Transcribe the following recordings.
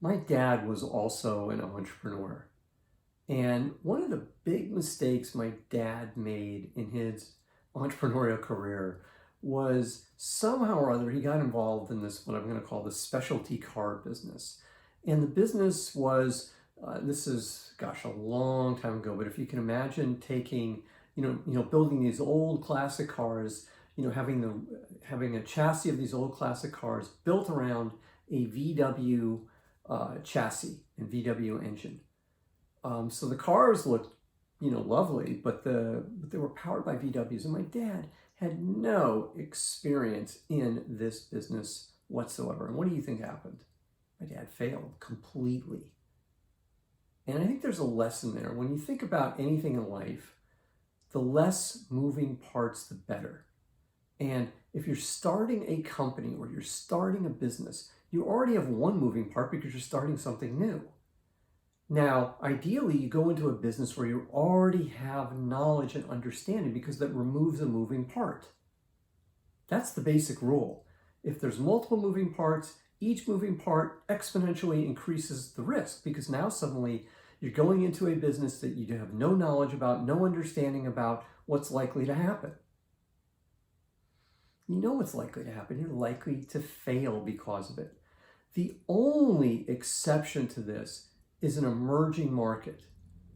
My dad was also an entrepreneur. And one of the big mistakes my dad made in his entrepreneurial career was somehow or other he got involved in this, what I'm going to call the specialty car business. And the business was, this is, gosh, a long time ago, but if you can imagine taking, building these old classic cars, having a chassis of these old classic cars built around a VW chassis and VW engine. So the cars looked, lovely, but they were powered by VWs, and my dad had no experience in this business whatsoever. And what do you think happened? My dad failed completely. And I think there's a lesson there. When you think about anything in life, the less moving parts, the better. And if you're starting a company or you're starting a business, you already have one moving part because you're starting something new. Now, ideally, you go into a business where you already have knowledge and understanding because that removes a moving part. That's the basic rule. If there's multiple moving parts, each moving part exponentially increases the risk because now suddenly you're going into a business that you have no knowledge about, no understanding about what's likely to happen. You know what's likely to happen. You're likely to fail because of it. The only exception to this is an emerging market.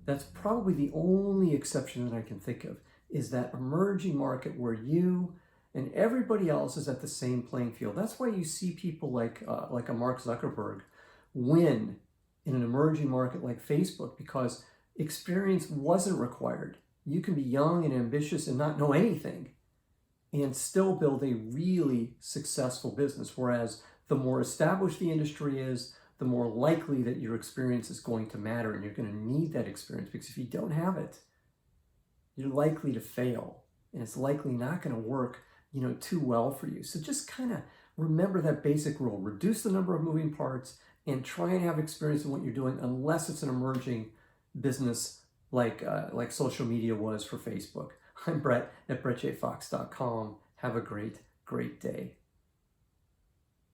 That's probably the only exception that I can think of, is that emerging market where you and everybody else is at the same playing field. That's why you see people like a Mark Zuckerberg win in an emerging market like Facebook, because experience wasn't required. You can be young and ambitious and not know anything and still build a really successful business. Whereas the more established the industry is, the more likely that your experience is going to matter, and you're going to need that experience, because if you don't have it, you're likely to fail, and it's likely not going to work, too well for you. So just kind of remember that basic rule: reduce the number of moving parts and try and have experience in what you're doing, unless it's an emerging business like social media was for Facebook. I'm Brett at BrettJFox.com. Have a great day.